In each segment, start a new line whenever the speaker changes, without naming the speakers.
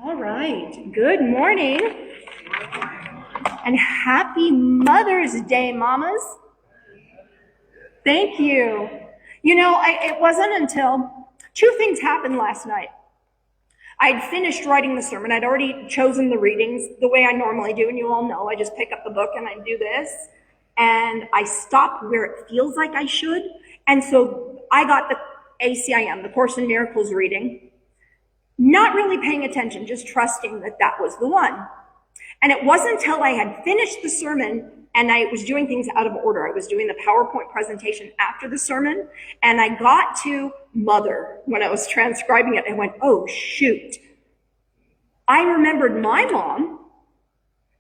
All right. Good morning and happy Mother's Day, mamas. Thank you. It wasn't until two things happened last night. I'd finished writing the sermon. I'd already chosen the readings the way I normally do, and you all know I just pick up the book and I do this. And I stop where it feels like I should. And so I got the ACIM, the Course in Miracles reading, not really paying attention, just trusting that that was the one. And it wasn't until I had finished the sermon and I was doing things out of order. I was doing the PowerPoint presentation after the sermon, and I got to Mother when I was transcribing it. I went, oh, shoot. I remembered my mom.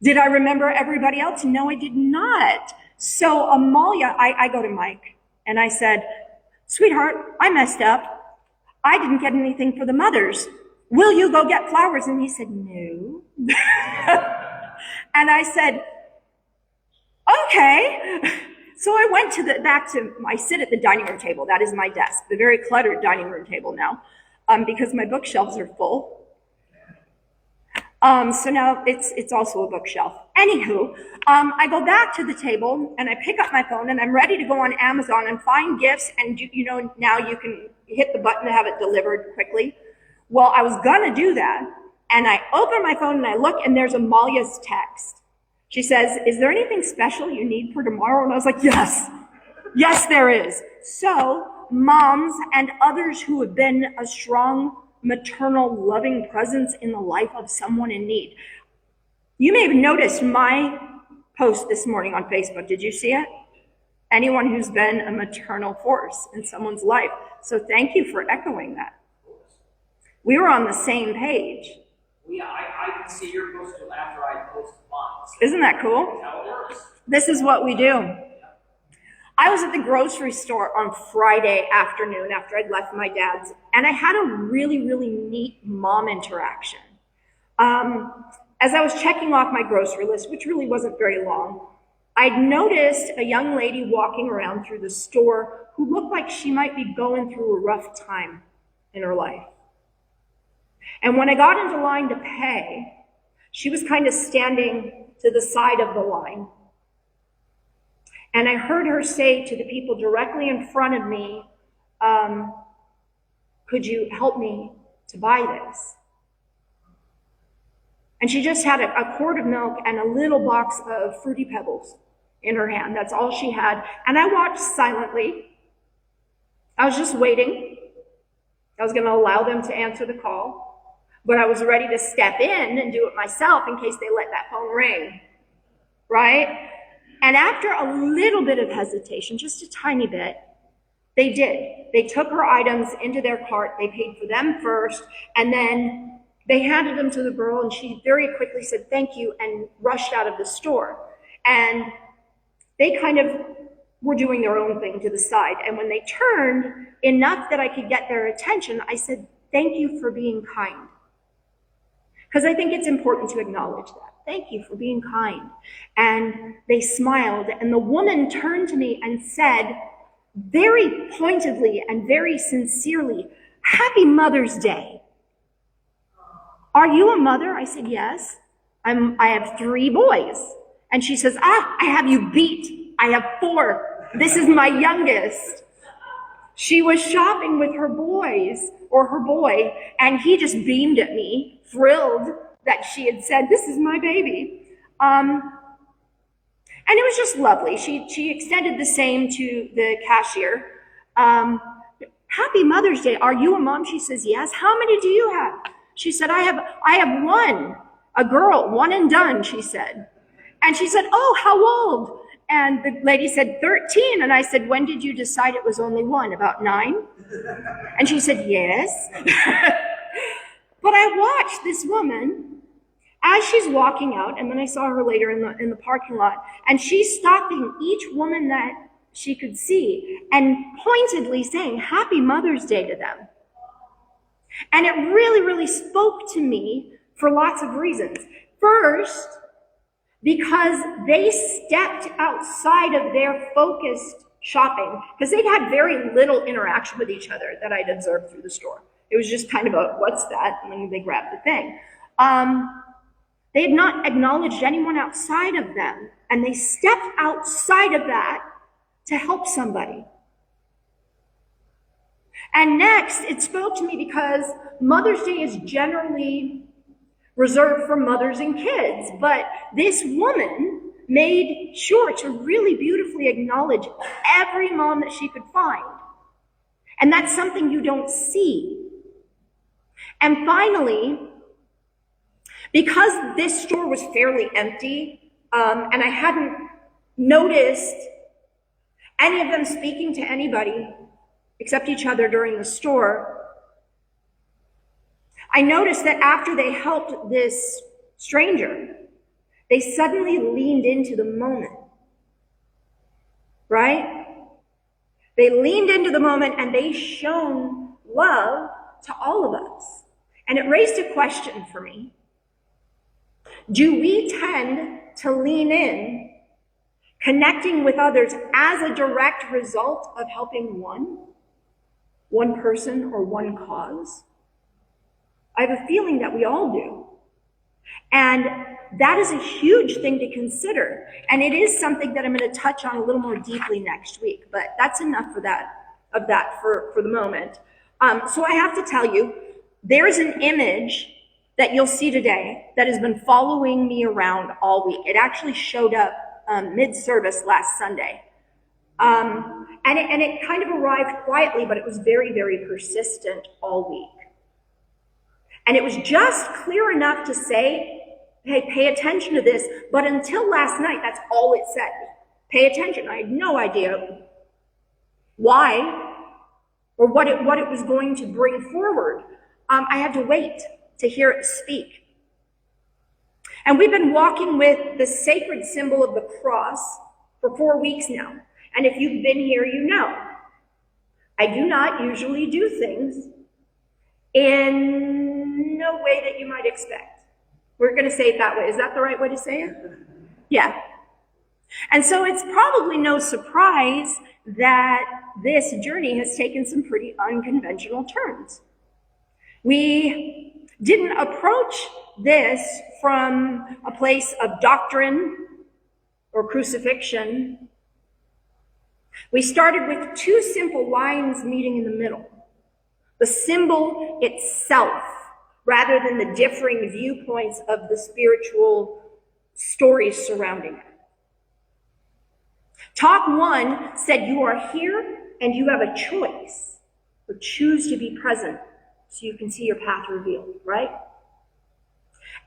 Did I remember everybody else? No, I did not. So Amalia, I go to Mike, and I said, sweetheart, I messed up. I didn't get anything for the mothers. Will you go get flowers? And he said, no. And I said, okay. So I went I sit at the dining room table. That is my desk, the very cluttered dining room table now, because my bookshelves are full. So now it's also a bookshelf. Anywho, I go back to the table and I pick up my phone and I'm ready to go on Amazon and find gifts. And now you can hit the button to have it delivered quickly. Well, I was gonna do that, and I open my phone and I look, and there's Amalia's text. She says, is there anything special you need for tomorrow? And I was like, yes, there is. So moms and others who have been a strong maternal loving presence in the life of someone in need. You may have noticed my post this morning on Facebook. Did you see it? Anyone who's been a maternal force in someone's life. So thank you for echoing that. We were on the same page.
Yeah, I didn't see your post until after I posted mine. So
isn't that cool?
that's how it works.
This is what we do. I was at the grocery store on Friday afternoon after I'd left my dad's, and I had a really, really neat mom interaction. As I was checking off my grocery list, which really wasn't very long, I'd noticed a young lady walking around through the store who looked like she might be going through a rough time in her life. And when I got into line to pay, she was kind of standing to the side of the line. And I heard her say to the people directly in front of me, could you help me to buy this? And she just had a quart of milk and a little box of Fruity Pebbles in her hand. That's all she had. And I watched silently. I was just waiting. I was going to allow them to answer the call. But I was ready to step in and do it myself in case they let that phone ring, right? And after a little bit of hesitation, just a tiny bit, they did. They took her items into their cart, they paid for them first, and then they handed them to the girl, and she very quickly said thank you and rushed out of the store. And they kind of were doing their own thing to the side. And when they turned enough that I could get their attention, I said, thank you for being kind. Because I think it's important to acknowledge that. Thank you for being kind. And they smiled, and the woman turned to me and said, very pointedly and very sincerely, Happy Mother's Day. Are you a mother? I said, yes. I have 3 boys. And she says, I have you beat. I have 4. This is my youngest. She was shopping with her boys, or her boy, and he just beamed at me, thrilled that she had said, this is my baby. And it was just lovely. She extended the same to the cashier. Happy Mother's Day. Are you a mom? She says, yes. How many do you have? She said, I have 1, a girl, 1 and done, she said. And she said, oh, how old? And the lady said, 13. And I said, when did you decide it was only 1? About 9? And she said, yes. But I watched this woman as she's walking out, and then I saw her later in the parking lot, and she's stopping each woman that she could see and pointedly saying, Happy Mother's Day to them. And it really, really spoke to me for lots of reasons. First, because they stepped outside of their focused shopping, because they'd had very little interaction with each other that I'd observed through the store. It was just kind of a, what's that? And then they grabbed the thing. They had not acknowledged anyone outside of them, and they stepped outside of that to help somebody. And next, it spoke to me because Mother's Day is generally reserved for mothers and kids, but this woman made sure to really beautifully acknowledge every mom that she could find. And that's something you don't see. And finally, because this store was fairly empty, and I hadn't noticed any of them speaking to anybody except each other during the store, I noticed that after they helped this stranger, they suddenly leaned into the moment, right? They leaned into the moment and they shown love to all of us. And it raised a question for me. Do we tend to lean in, connecting with others as a direct result of helping one person or one cause? I have a feeling that we all do. And that is a huge thing to consider. And it is something that I'm going to touch on a little more deeply next week, but that's enough for the moment. So I have to tell you, there is an image that you'll see today that has been following me around all week. It actually showed up mid-service last Sunday. And it kind of arrived quietly, but it was very, very persistent all week. And it was just clear enough to say, hey, pay attention to this. But until last night, that's all it said. Pay attention. I had no idea why or what it was going to bring forward. I had to wait to hear it speak. And we've been walking with the sacred symbol of the cross for 4 weeks now. And if you've been here, you know. I do not usually do things in no way that you might expect. We're going to say it that way. Is that the right way to say it? Yeah. And so it's probably no surprise that this journey has taken some pretty unconventional turns. We didn't approach this from a place of doctrine or crucifixion. We started with 2 simple lines meeting in the middle. The symbol itself, rather than the differing viewpoints of the spiritual stories surrounding it. Talk 1 said you are here and you have a choice, or choose to be present so you can see your path revealed, right?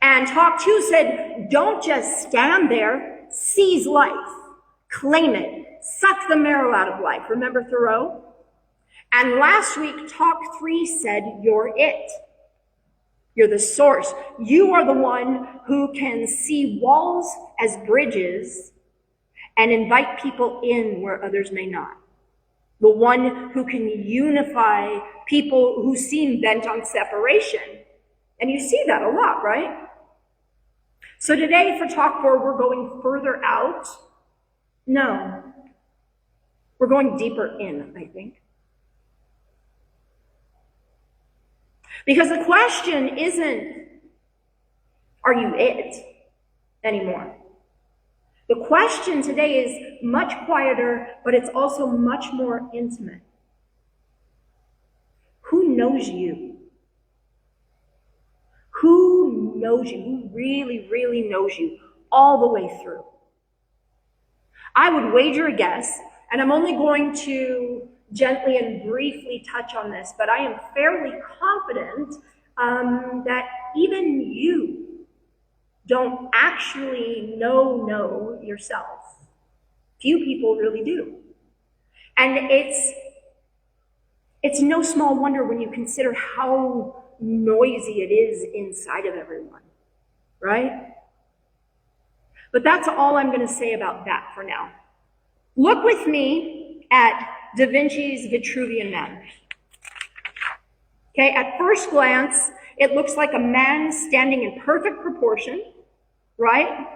And talk 2 said, don't just stand there, seize life, claim it, suck the marrow out of life. Remember Thoreau? And last week, talk 3 said, you're it. You're the source. You are the one who can see walls as bridges and invite people in where others may not. The one who can unify people who seem bent on separation. And you see that a lot, right? So today for Talk 4, we're going further out. No. We're going deeper in, I think. Because the question isn't, are you it anymore? The question today is much quieter, but it's also much more intimate. Who knows you? Who knows you? Who really, really knows you all the way through? I would wager a guess, and I'm only going to gently and briefly touch on this, but I am fairly confident that even you don't actually know yourself. Few people really do. And it's no small wonder when you consider how noisy it is inside of everyone, right? But that's all I'm going to say about that for now. Look with me at Da Vinci's Vitruvian Man. Okay, at first glance, it looks like a man standing in perfect proportion, right?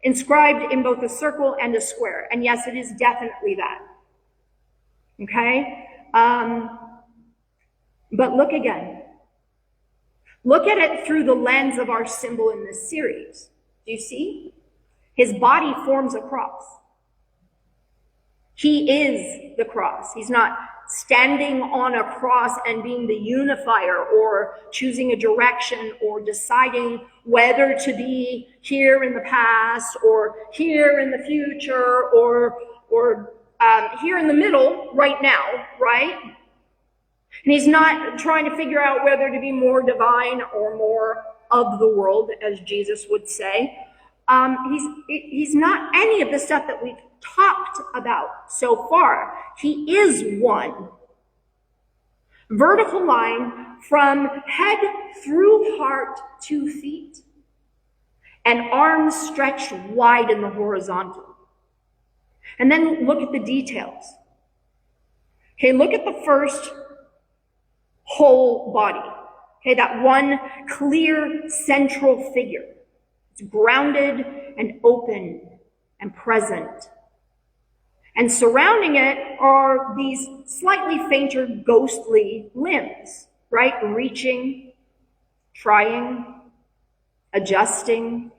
Inscribed in both a circle and a square. And yes, it is definitely that. Okay? But look again. Look at it through the lens of our symbol in this series. Do you see? His body forms a cross. He is the cross. He's not standing on a cross and being the unifier or choosing a direction or deciding whether to be here in the past or here in the future or here in the middle right now, right? And he's not trying to figure out whether to be more divine or more of the world, as Jesus would say. He's not any of the stuff that we've talked about so far. He is one. Vertical line from head through heart to feet, and arms stretched wide in the horizontal. And then look at the details. Okay, look at the first whole body. Okay, that one clear central figure. It's grounded and open and present. And surrounding it are these slightly fainter, ghostly limbs, right? Reaching, trying, adjusting,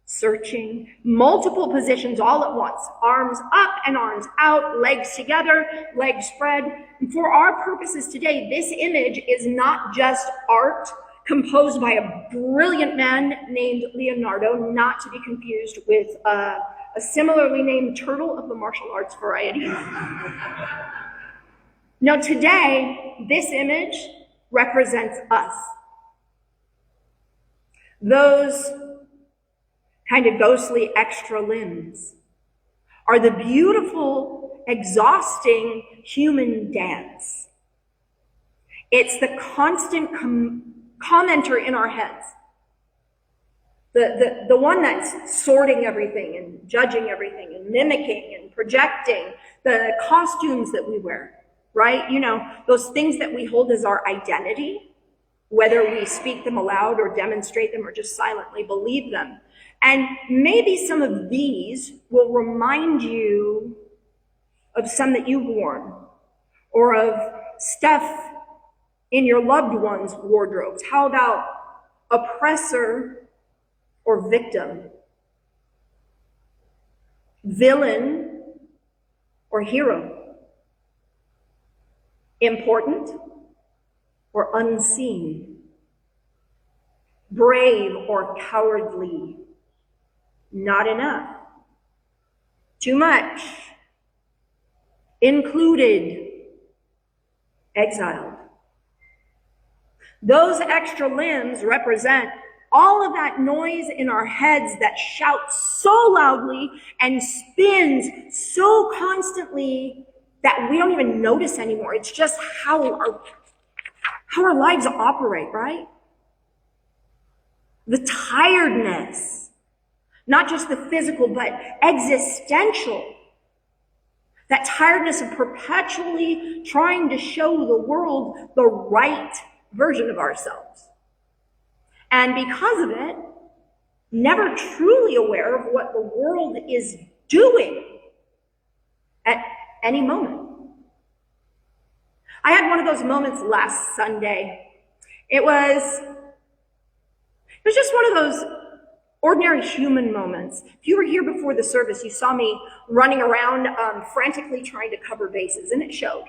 searching, multiple positions all at once, arms up and arms out, legs together, legs spread. And for our purposes today, this image is not just art composed by a brilliant man named Leonardo, not to be confused with a similarly named turtle of the martial arts variety. Now today, this image represents us. Those kind of ghostly extra limbs are the beautiful, exhausting human dance. It's the constant commenter in our heads. The one that's sorting everything and judging everything and mimicking and projecting the costumes that we wear, right? You know, those things that we hold as our identity, whether we speak them aloud or demonstrate them or just silently believe them. And maybe some of these will remind you of some that you've worn or of stuff in your loved ones' wardrobes. How about oppressor or victim? Villain or hero? Important or unseen? Brave or cowardly? Not enough. Too much. Included. Exiled. Those extra limbs represent all of that noise in our heads that shouts so loudly and spins so constantly that we don't even notice anymore. It's just how our lives operate, right? The tiredness. Not just the physical, but existential. That tiredness of perpetually trying to show the world the right version of ourselves. And because of it, never truly aware of what the world is doing at any moment. I had one of those moments last Sunday. It was just one of those ordinary human moments. If you were here before the service, you saw me running around frantically trying to cover bases, and it showed,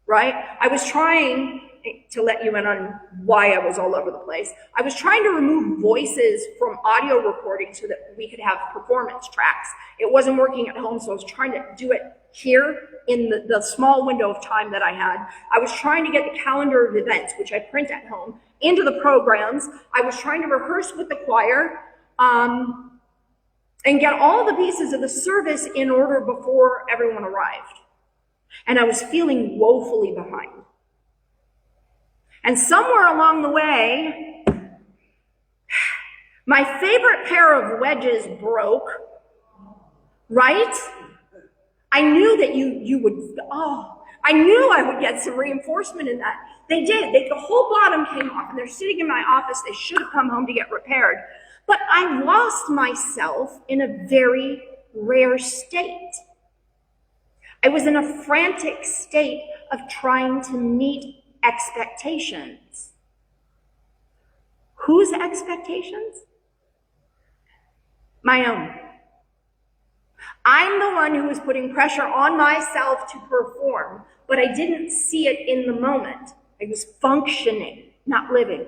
right? I was trying to let you in on why I was all over the place. I was trying to remove voices from audio recording so that we could have performance tracks. It wasn't working at home, so I was trying to do it here in the small window of time that I had. I was trying to get the calendar of events, which I print at home, into the programs. I was trying to rehearse with the choir, and get all the pieces of the service in order before everyone arrived. And I was feeling woefully behind. And somewhere along the way, my favorite pair of wedges broke, right? I knew that you would, I knew I would get some reinforcement in that. They did. The whole bottom came off, and they're sitting in my office. They should have come home to get repaired. But I lost myself in a very rare state. I was in a frantic state of trying to meet expectations. Whose expectations? My own. I'm the one who was putting pressure on myself to perform, but I didn't see it in the moment. I was functioning, not living.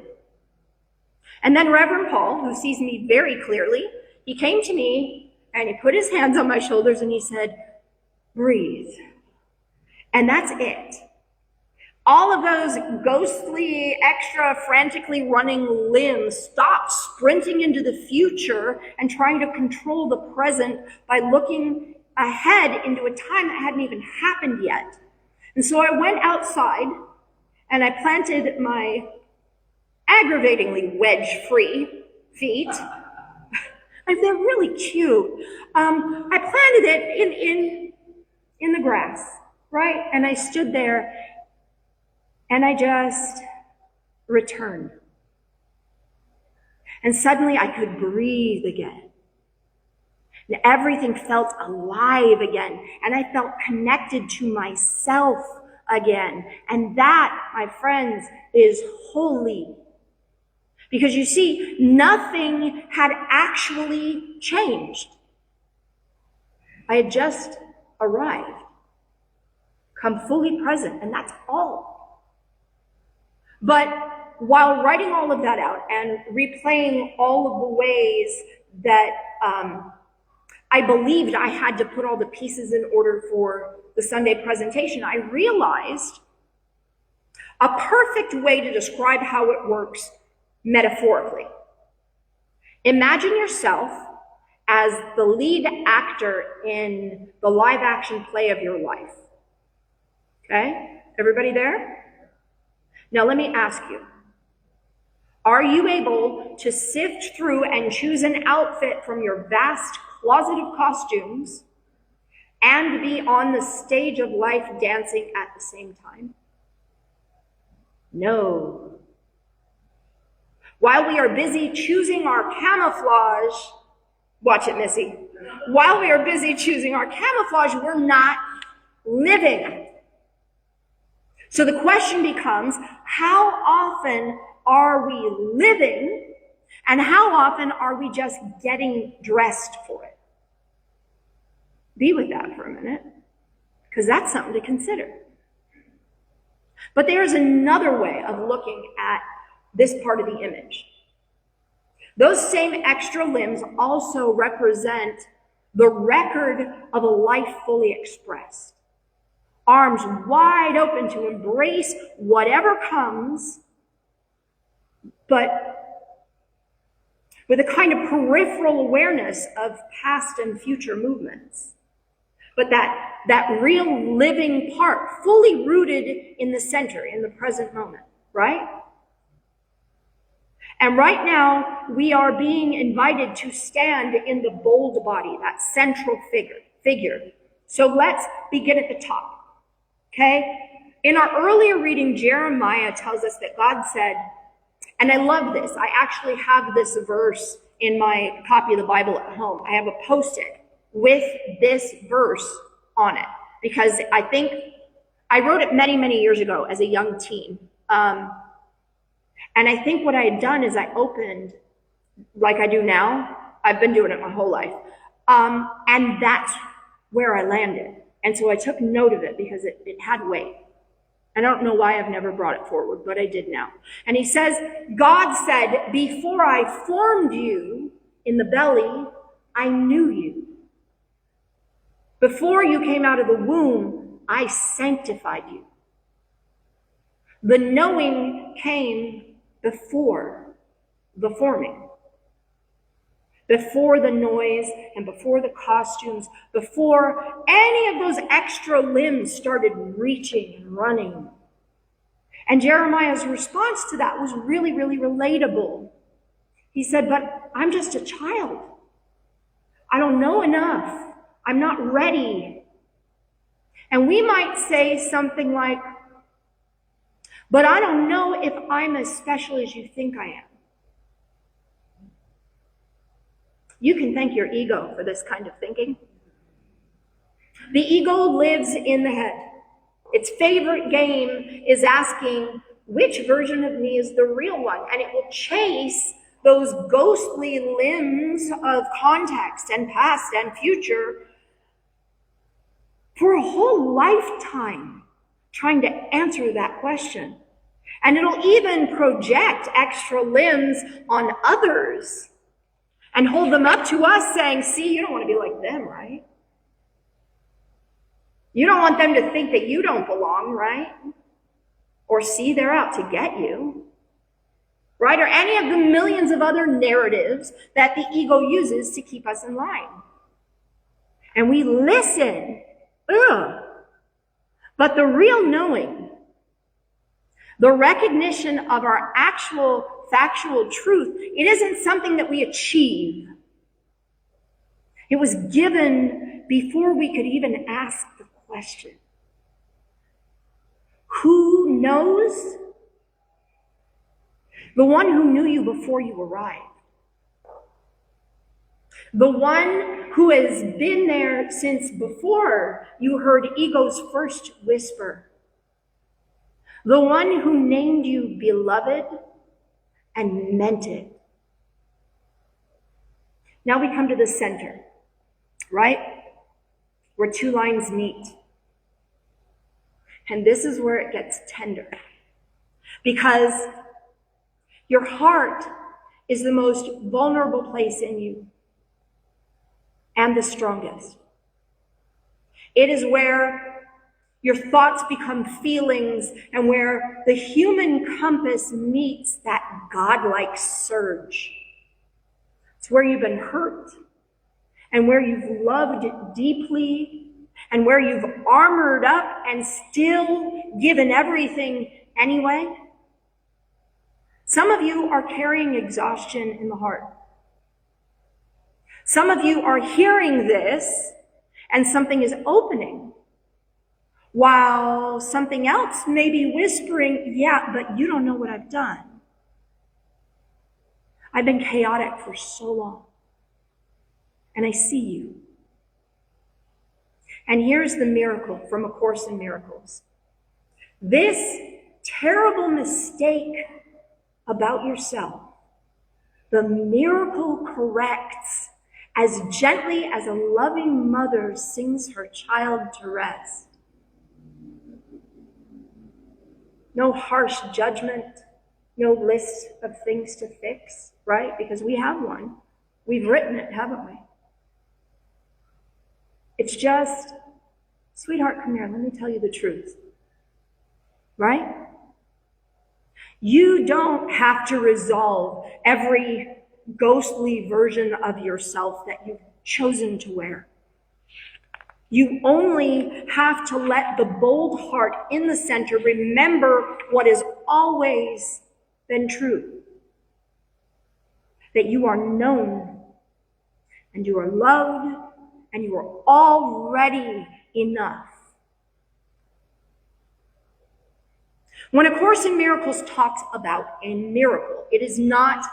And then Reverend Paul, who sees me very clearly, he came to me and he put his hands on my shoulders and he said, breathe. And that's it. All of those ghostly, extra, frantically running limbs stopped sprinting into the future and trying to control the present by looking ahead into a time that hadn't even happened yet. And so I went outside and I planted my aggravatingly wedge-free feet. They're really cute. I planted it in the grass, right? And I stood there and I just returned. And suddenly I could breathe again. And everything felt alive again. And I felt connected to myself again. And that, my friends, is holy. Because you see, nothing had actually changed. I had just arrived, come fully present, and that's all. But while writing all of that out and replaying all of the ways that I believed I had to put all the pieces in order for the Sunday presentation, I realized a perfect way to describe how it works metaphorically. Imagine yourself as the lead actor in the live action play of your life. Okay? Everybody there? Now let me ask you, are you able to sift through and choose an outfit from your vast closet of costumes and be on the stage of life dancing at the same time? No. While we are busy choosing our camouflage, watch it, Missy. While we are busy choosing our camouflage, we're not living. So the question becomes, how often are we living and how often are we just getting dressed for it? Be with that for a minute, because that's something to consider. But there's another way of looking at this part of the image. Those same extra limbs also represent the record of a life fully expressed. Arms wide open to embrace whatever comes, but with a kind of peripheral awareness of past and future movements. But that real living part, fully rooted in the center, in the present moment, right? And right now, we are being invited to stand in the bold body, that central figure. So let's begin at the top, okay? In our earlier reading, Jeremiah tells us that God said, and I love this, I actually have this verse in my copy of the Bible at home. I have a post-it with this verse on it, because I think I wrote it many, many years ago as a young teen. And I think what I had done is I opened, like I do now, I've been doing it my whole life, and that's where I landed. And so I took note of it because it had weight. I don't know why I've never brought it forward, but I did now. And he says, God said, before I formed you in the belly, I knew you. Before you came out of the womb, I sanctified you. The knowing came before the forming, before the noise and before the costumes, before any of those extra limbs started reaching and running. And Jeremiah's response to that was really, really relatable. He said, but I'm just a child. I don't know enough. I'm not ready. And we might say something like, but I don't know if I'm as special as you think I am. You can thank your ego for this kind of thinking. The ego lives in the head. Its favorite game is asking, which version of me is the real one? And it will chase those ghostly limbs of context and past and future for a whole lifetime, trying to answer that question. And it'll even project extra limbs on others and hold them up to us saying, see, you don't want to be like them, right? You don't want them to think that you don't belong, right? Or see, they're out to get you, right? Or any of the millions of other narratives that the ego uses to keep us in line. And we listen. Ugh. But the real knowing, the recognition of our actual factual truth, it isn't something that we achieve. It was given before we could even ask the question. Who knows? The one who knew you before you arrived. The one who has been there since before you heard ego's first whisper. The one who named you beloved and meant it. Now we come to the center, right? Where two lines meet. And this is where it gets tender. Because your heart is the most vulnerable place in you and the strongest. It is where your thoughts become feelings and where the human compass meets that godlike surge. It's where you've been hurt and where you've loved deeply and where you've armored up and still given everything anyway. Some of you are carrying exhaustion in the heart. Some of you are hearing this and something is opening, while something else may be whispering, yeah, but you don't know what I've done. I've been chaotic for so long, and I see you. And here's the miracle from A Course in Miracles. This terrible mistake about yourself, the miracle corrects as gently as a loving mother sings her child to rest. No harsh judgment, no list of things to fix, right? Because we have one. We've written it, haven't we? It's just, sweetheart, come here, let me tell you the truth. Right? You don't have to resolve every ghostly version of yourself that you've chosen to wear. You only have to let the bold heart in the center remember what has always been true. That you are known, and you are loved, and you are already enough. When A Course in Miracles talks about a miracle, it's not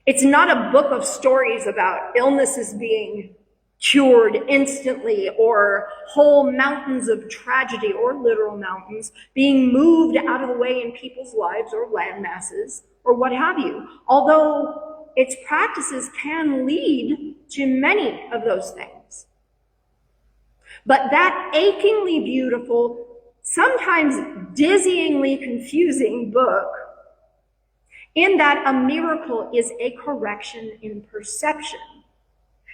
a book of stories about illnesses being cured instantly or whole mountains of tragedy or literal mountains being moved out of the way in people's lives or land masses or what have you. Although its practices can lead to many of those things. But that achingly beautiful, sometimes dizzyingly confusing book, in that a miracle is a correction in perception.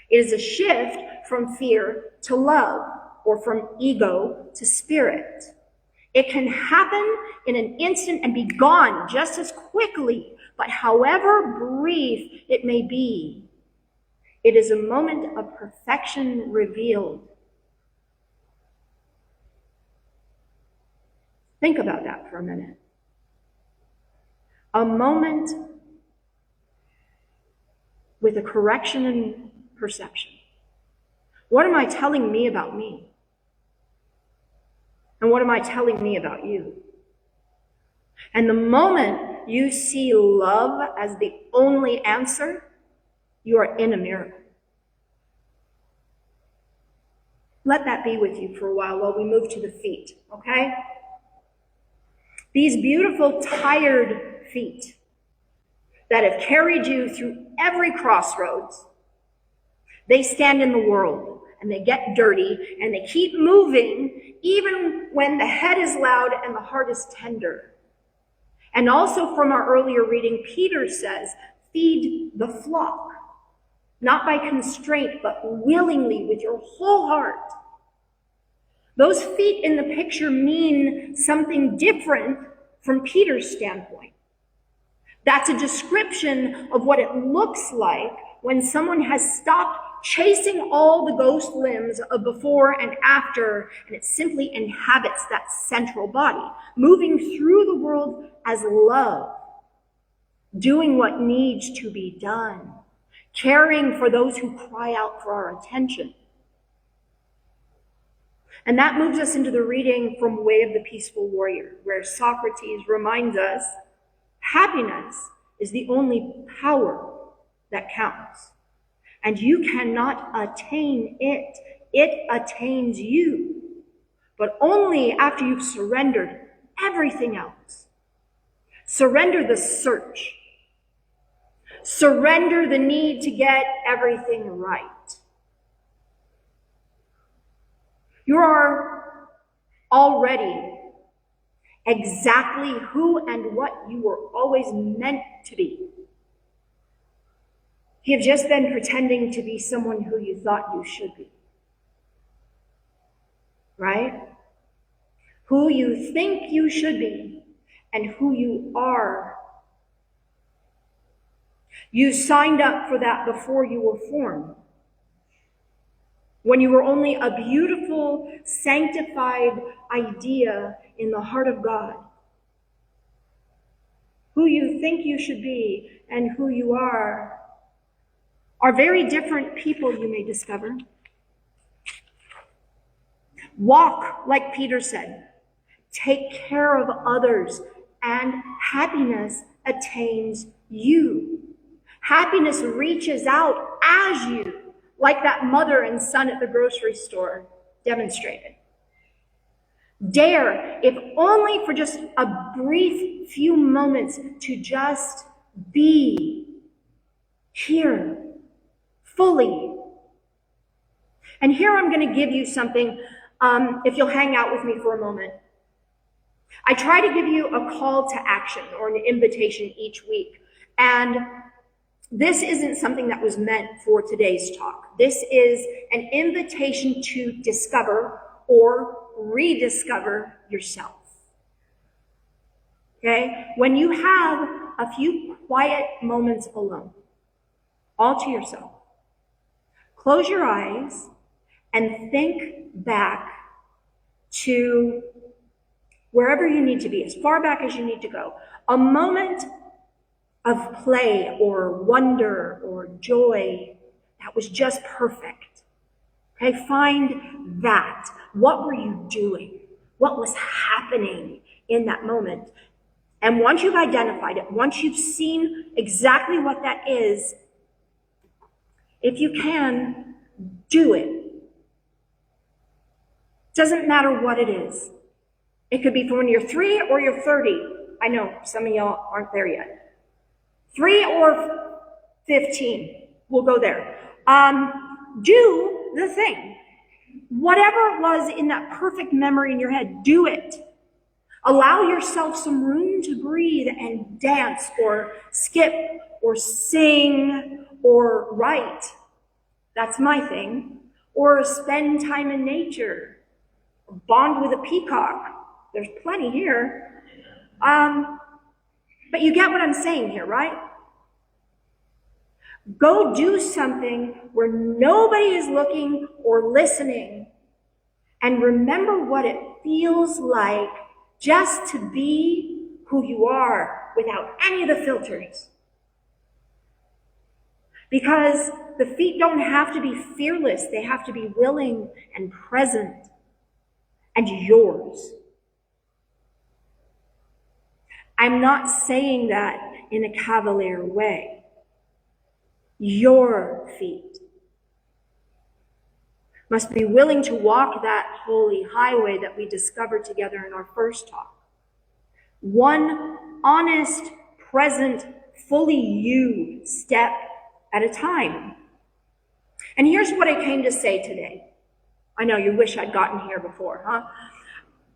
It is a shift from fear to love, or from ego to spirit. It can happen in an instant and be gone just as quickly, but however brief it may be, it is a moment of perfection revealed. Think about that for a minute. A moment with a correction in perception. What am I telling me about me? And what am I telling me about you? And the moment you see love as the only answer, you are in a miracle. Let that be with you for a while we move to the feet, okay? These beautiful, tired feet that have carried you through every crossroads, they stand in the world and they get dirty and they keep moving even when the head is loud and the heart is tender. And also from our earlier reading, Peter says, feed the flock, not by constraint, but willingly with your whole heart. Those feet in the picture mean something different from Peter's standpoint. That's a description of what it looks like when someone has stopped chasing all the ghost limbs of before and after, and it simply inhabits that central body, moving through the world as love, doing what needs to be done, caring for those who cry out for our attention. And that moves us into the reading from Way of the Peaceful Warrior, where Socrates reminds us happiness is the only power that counts. And you cannot attain it. It attains you. But only after you've surrendered everything else. Surrender the search. Surrender the need to get everything right. You are already exactly who and what you were always meant to be. You've just been pretending to be someone who you thought you should be. Right? Who you think you should be and who you are. You signed up for that before you were formed. When you were only a beautiful, sanctified idea in the heart of God. Who you think you should be and who you are very different people, you may discover. Walk, like Peter said. Take care of others, and happiness attains you. Happiness reaches out as you, like that mother and son at the grocery store demonstrated. Dare, if only for just a brief few moments, to just be here fully. And here I'm going to give you something, if you'll hang out with me for a moment. I try to give you a call to action or an invitation each week. And this isn't something that was meant for today's talk. This is an invitation to discover or rediscover yourself. Okay? When you have a few quiet moments alone, all to yourself, close your eyes and think back to wherever you need to be, as far back as you need to go. A moment of play or wonder or joy that was just perfect. Okay, find that. What were you doing? What was happening in that moment? And once you've identified it, once you've seen exactly what that is, if you can, do it. Doesn't matter what it is. It could be from when you're 3 or you're 30. I know some of y'all aren't there yet. 3 or 15. We'll go there. Do the thing. Whatever it was in that perfect memory in your head, do it. Allow yourself some room to breathe and dance or skip or sing or write. That's my thing. Or spend time in nature. Bond with a peacock. There's plenty here. But you get what I'm saying here, right? Go do something where nobody is looking or listening. And remember what it feels like just to be who you are without any of the filters. Because the feet don't have to be fearless. They have to be willing and present and yours. I'm not saying that in a cavalier way. Your feet must be willing to walk that holy highway that we discovered together in our first talk. One honest, present, fully you step at a time. And here's what I came to say today. I know you wish I'd gotten here before, huh?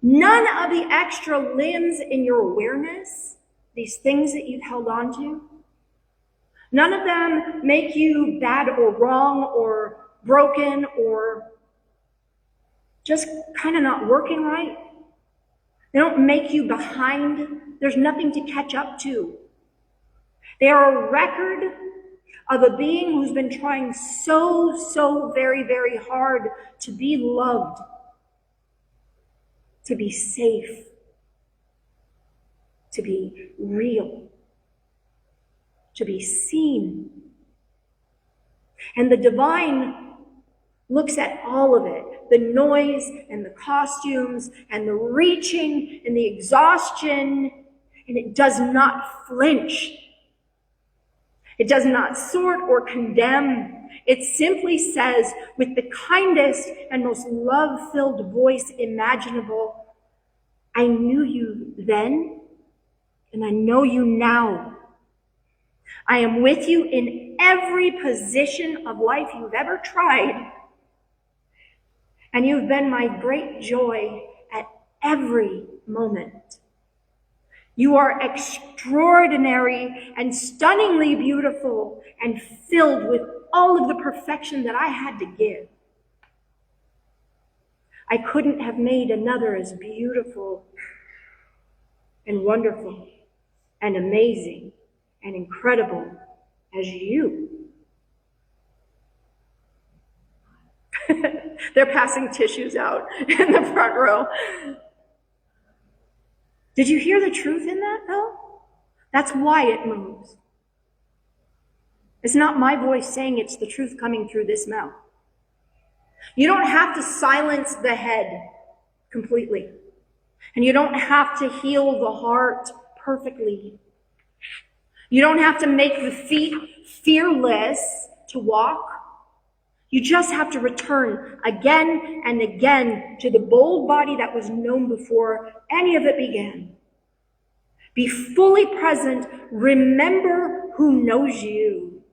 None of the extra limbs in your awareness, these things that you've held on to, none of them make you bad or wrong or broken or just kind of not working right. They don't make you behind. There's nothing to catch up to. They are a record of a being who's been trying so very, very hard to be loved, to be safe, to be real, to be seen. And the divine looks at all of it, the noise and the costumes and the reaching and the exhaustion, and it does not flinch. It does not sort or condemn. It simply says, with the kindest and most love-filled voice imaginable, I knew you then, and I know you now. I am with you in every position of life you've ever tried, and you've been my great joy at every moment. You are extraordinary and stunningly beautiful and filled with all of the perfection that I had to give. I couldn't have made another as beautiful and wonderful and amazing and incredible as you. They're passing tissues out in the front row. Did you hear the truth in that, though? That's why it moves. It's not my voice saying it's the truth coming through this mouth. You don't have to silence the head completely. And you don't have to heal the heart perfectly. You don't have to make the feet fearless to walk. You just have to return again and again to the bold body that was known before any of it began. Be fully present. Remember who knows you.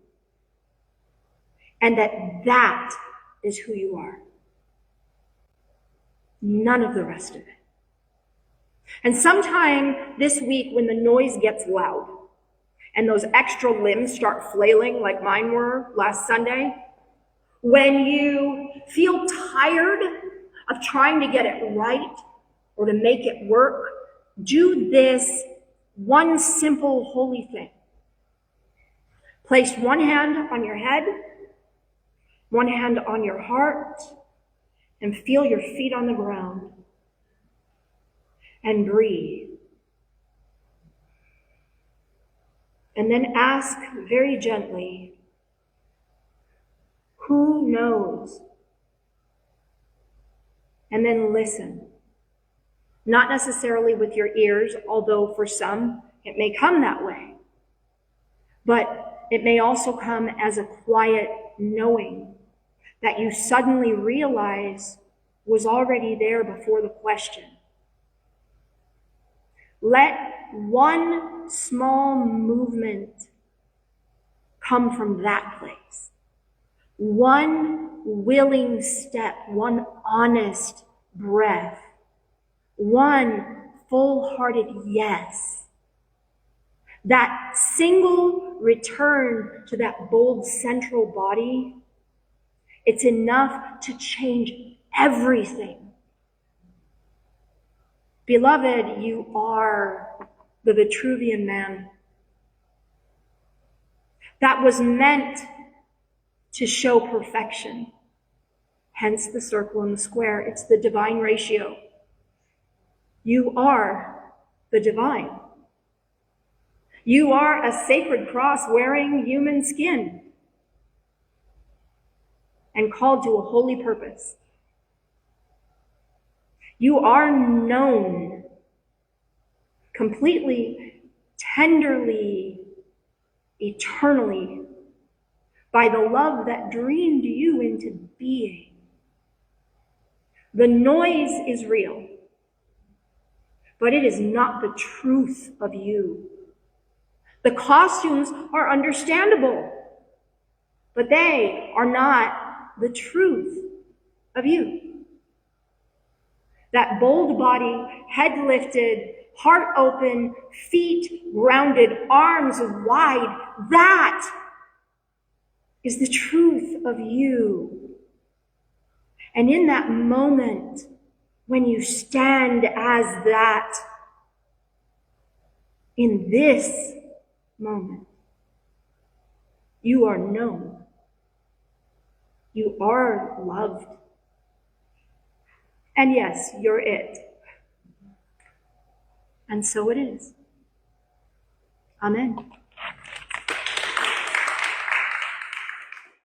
And that is who you are. None of the rest of it. And sometime this week when the noise gets loud and those extra limbs start flailing like mine were last Sunday, when you feel tired of trying to get it right or to make it work, do this one simple holy thing. Place one hand on your head, one hand on your heart, and feel your feet on the ground. And breathe. And then ask very gently, who knows? And then listen. Not necessarily with your ears, although for some it may come that way. But it may also come as a quiet knowing that you suddenly realize was already there before the question. Let one small movement come from that place. One willing step, one honest breath, one full-hearted yes. That single return to that bold central body, it's enough to change everything. Beloved, you are the Vitruvian man. That was meant to show perfection. Hence the circle and the square. It's the divine ratio. You are the divine. You are a sacred cross wearing human skin and called to a holy purpose. You are known completely, tenderly, eternally by the love that dreamed you into being. The noise is real. but it is not the truth of you. The costumes are understandable, but they are not the truth of you. That bold body, head lifted, heart open, feet rounded, arms wide, that is the truth of you. And in that moment, when you stand as that, in this moment, you are known. You are loved. And yes, you're it. And so it is. Amen.